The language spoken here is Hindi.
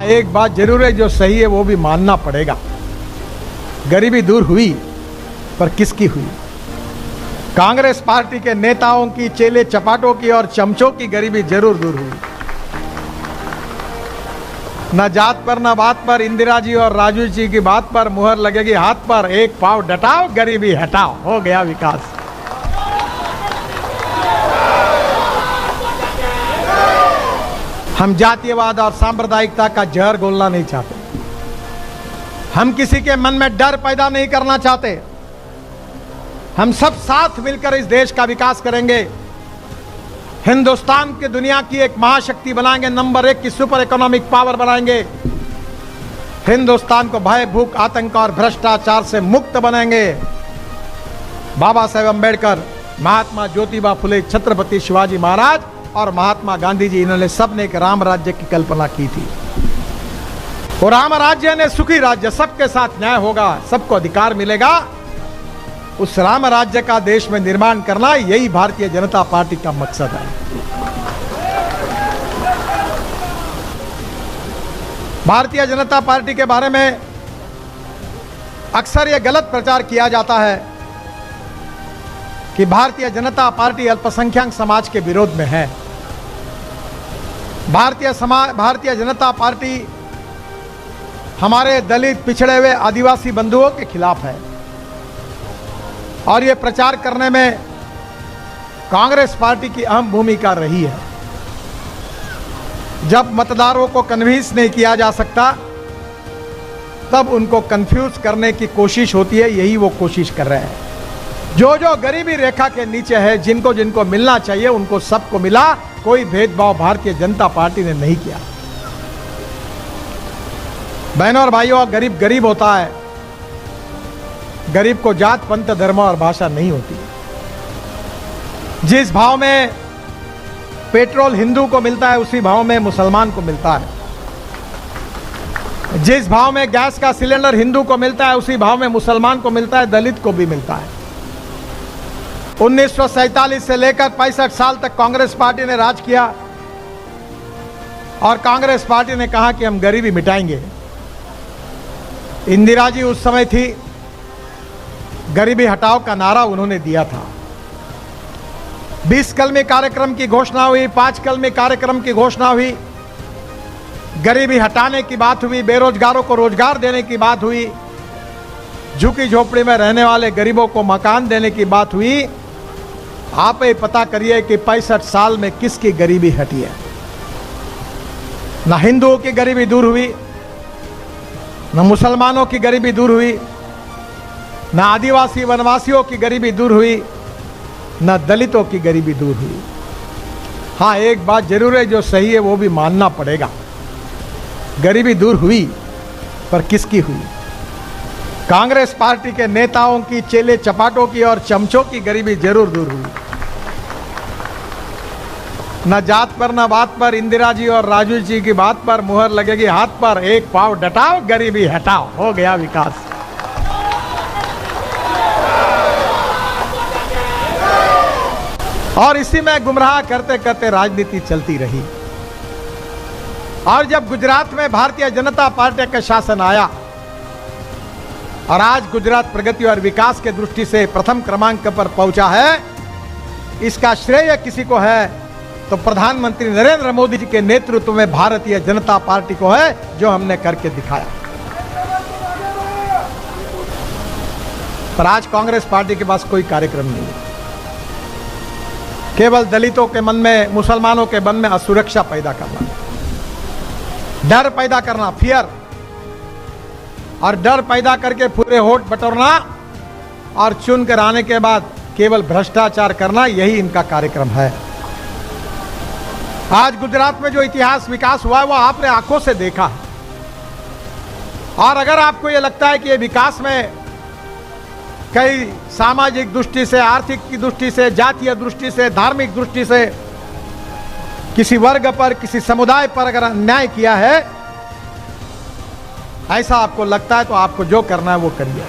एक बात जरूर है, जो सही है वो भी मानना पड़ेगा। गरीबी दूर हुई, पर किसकी हुई? कांग्रेस पार्टी के नेताओं की, चेले चपाटों की और चमचों की गरीबी जरूर दूर हुई। न जात पर न बात पर, इंदिरा जी और राजू जी की बात पर मुहर लगेगी हाथ पर, एक पाव डटाओ गरीबी हटाओ, हो गया विकास। हम जातीयवाद और सांप्रदायिकता का जहर घोलना नहीं चाहते। हम किसी के मन में डर पैदा नहीं करना चाहते। हम सब साथ मिलकर इस देश का विकास करेंगे। हिंदुस्तान की दुनिया की एक महाशक्ति बनाएंगे, नंबर 1 की सुपर इकोनॉमिक पावर बनाएंगे। हिंदुस्तान को भय, भूख, आतंक और भ्रष्टाचार से मुक्त बनाएंगे। बाबा साहेब अंबेडकर, महात्मा ज्योतिबा फुले, छत्रपति शिवाजी महाराज और महात्मा गांधी जी, इन्होंने सबने एक राम राज्य की कल्पना की थी। और राम राज्य ने सुखी राज्य, सबके साथ न्याय होगा, सबको अधिकार मिलेगा। उस राम राज्य का देश में निर्माण करना, यही भारतीय जनता पार्टी का मकसद है। भारतीय जनता पार्टी के बारे में अक्सर यह गलत प्रचार किया जाता है कि भारतीय जनता पार्टी अल्पसंख्यक समाज के विरोध में है। भारतीय जनता पार्टी हमारे दलित, पिछड़े हुए, आदिवासी बंधुओं के खिलाफ है। और ये प्रचार करने में कांग्रेस पार्टी की अहम भूमिका रही है। जब मतदारों को कन्विंस नहीं किया जा सकता, तब उनको कंफ्यूज करने की कोशिश होती है। यही वो कोशिश कर रहे हैं। जो गरीबी रेखा के नीचे है, जिनको जिनको मिलना चाहिए, उनको सबको मिला। कोई भेदभाव भारतीय जनता पार्टी ने नहीं किया। बहनों और भाइयों, गरीब गरीब होता है। गरीब को जात, पंथ, धर्म और भाषा नहीं होती। जिस भाव में पेट्रोल हिंदू को मिलता है, उसी भाव में मुसलमान को मिलता है। जिस भाव में गैस का सिलेंडर हिंदू को मिलता है, उसी भाव में मुसलमान को मिलता है, दलित को भी मिलता है। 1947 से लेकर 65 साल तक कांग्रेस पार्टी ने राज किया और कांग्रेस पार्टी ने कहा कि हम गरीबी मिटाएंगे। इंदिरा जी उस समय थी, गरीबी हटाओ का नारा उन्होंने दिया था। 20 कलमी कार्यक्रम की घोषणा हुई, 5 कलमी कार्यक्रम की घोषणा हुई। गरीबी हटाने की बात हुई, बेरोजगारों को रोजगार देने की बात हुई, झुकी झोपड़ी में रहने वाले गरीबों को मकान देने की बात हुई। आप ये पता करिए कि 65 साल में किसकी गरीबी हटी है। ना हिंदुओं की गरीबी दूर हुई, न मुसलमानों की गरीबी दूर हुई, न आदिवासी वनवासियों की गरीबी दूर हुई, न दलितों की गरीबी दूर हुई। हाँ, एक बात जरूर है, जो सही है वो भी मानना पड़ेगा। गरीबी दूर हुई, पर किसकी हुई? कांग्रेस पार्टी के नेताओं की, चेले चपाटों की और चमचों की गरीबी जरूर दूर हुई। न जात पर न बात पर, इंदिरा जी और राजू जी की बात पर मुहर लगेगी हाथ पर, एक पाव डटाओ गरीबी हटाओ, हो गया विकास। और इसी में गुमराह करते करते राजनीति चलती रही। और जब गुजरात में भारतीय जनता पार्टी का शासन आया और आज गुजरात प्रगति और विकास के दृष्टि से प्रथम क्रमांक पर पहुंचा है, इसका श्रेय किसी को है तो प्रधानमंत्री नरेंद्र मोदी जी के नेतृत्व में भारतीय जनता पार्टी को है, जो हमने करके दिखाया। पर आज कांग्रेस पार्टी के पास कोई कार्यक्रम नहीं है। केवल दलितों के मन में, मुसलमानों के मन में असुरक्षा पैदा करना, डर पैदा करना, फियर, और डर पैदा करके पूरे वोट बटोरना और चुन कर आने के बाद केवल भ्रष्टाचार करना, यही इनका कार्यक्रम है। आज गुजरात में जो इतिहास विकास हुआ है, वो आपने आंखों से देखा है। और अगर आपको ये लगता है कि ये विकास में कई सामाजिक दृष्टि से, आर्थिक की दृष्टि से, जातीय दृष्टि से, धार्मिक दृष्टि से किसी वर्ग पर, किसी समुदाय पर अगर अन्याय किया है, ऐसा आपको लगता है, तो आपको जो करना है वो करिए।